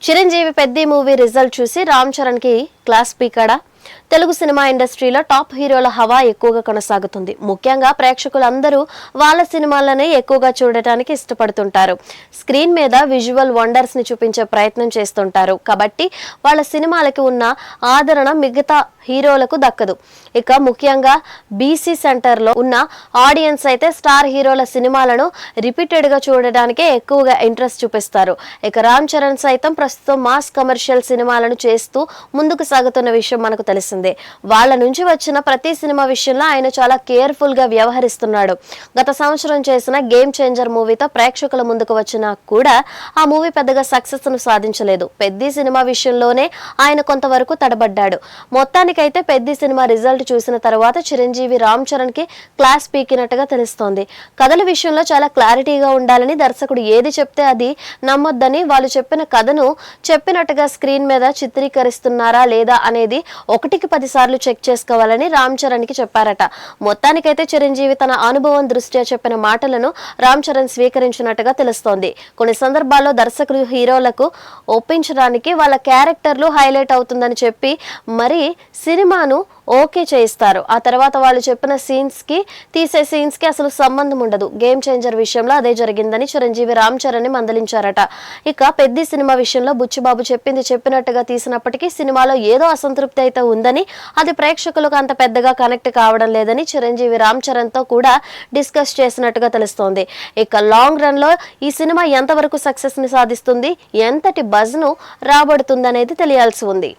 Chiranjeevi Peddi movie result చూసి రామ్ చరణ్ కి class పీకాడా? Telugu cinema ఇండస్ట్రీలో టాప్ హీరోల హవా ఎక్కువగా కొనసాగుతుంది. ముఖ్యంగా ప్రేక్షకులందరూ వాళ్ళ సినిమాలనే ఎక్కువగా చూడటానికి ఇష్టపడుతుంటారు. స్క్రీన్ మీద విజువల్ వండర్స్ ని చూపించే ప్రయత్నం చేస్తుంటారు. కాబట్టి వాళ్ళ సినిమాలకి ఉన్న ఆదరణ మిగతా హీరోలకు దక్కదు. ఇక ముఖ్యంగా బీసీ సెంటర్ లో ఉన్న ఆడియన్స్ అయితే స్టార్ హీరోల సినిమాలను రిపీటెడ్ గా చూడడానికే ఎక్కువగా ఇంట్రెస్ట్ చూపిస్తారు. ఇక రామ్ చరణ్ సైతం ప్రస్తుతం మాస్ కమర్షియల్ సినిమాలను చేస్తూ ముందుకు సాగుతున్న విషయం మనకు తెలిసిందే. వాళ్ళ నుంచి వచ్చిన ప్రతి సినిమా విషయంలో ఆయన చాలా కేర్ఫుల్ గా వ్యవహరిస్తున్నాడు. గత సంవత్సరం చేసిన గేమ్ చేంజర్ మూవీతో ప్రేక్షకుల ముందుకు వచ్చినా కూడా ఆ మూవీ పెద్దగా సక్సెస్ ను సాధించలేదు. పెద్ది సినిమా విషయంలోనే ఆయన కొంతవరకు తడబడ్డాడు. మొత్తానికైతే పెద్ది సినిమా రిజల్ట్ చూసిన తర్వాత చిరంజీవి రామ్ చరణ్ కి క్లాస్ పీకినట్టుగా తెలుస్తోంది. కథల విషయంలో చాలా క్లారిటీగా ఉండాలని, దర్శకుడు ఏది చెప్తే అది నమ్మొద్దని, వాళ్ళు చెప్పిన కథను చెప్పినట్టుగా స్క్రీన్ మీద చిత్రీకరిస్తున్నారా లేదా అనేది 1కి 10 సార్లు చెక్ చేసుకోవాలని రామ్ చరణ్ కి చెప్పారట. మొత్తానికైతే చిరంజీవి తన అనుభవం దృష్ట్యా చెప్పిన మాటలను రామ్ చరణ్ స్వీకరించినట్టుగా తెలుస్తోంది. కొన్ని సందర్భాల్లో దర్శకులు హీరోలకు ఒప్పించడానికి వాళ్ళ క్యారెక్టర్లు హైలైట్ అవుతుందని చెప్పి మరి సినిమాను ఓకే చేయిస్తారు. ఆ తర్వాత వాళ్ళు చెప్పిన తీసే సీన్స్ కి అసలు సంబంధం ఉండదు. గేమ్ చేంజర్ విషయంలో అదే జరిగిందని చిరంజీవి రామ్ చరణ్ ని మందలించారట. ఇక పెద్ది సినిమా విషయంలో బుచ్చిబాబు చెప్పింది చెప్పినట్టుగా తీసినప్పటికీ సినిమాలో ఏదో అసంతృప్తి అయితే ఉందని, అది ప్రేక్షకులకు అంత పెద్దగా కనెక్ట్ కావడం లేదని చిరంజీవి రామ్ చరణ్ తో కూడా డిస్కస్ చేసినట్టుగా తెలుస్తోంది. ఇక లాంగ్ రన్ లో ఈ సినిమా ఎంతవరకు సక్సెస్ ని సాధిస్తుంది, ఎంతటి బజ్ ను రాబడుతుందనేది తెలియాల్సి ఉంది.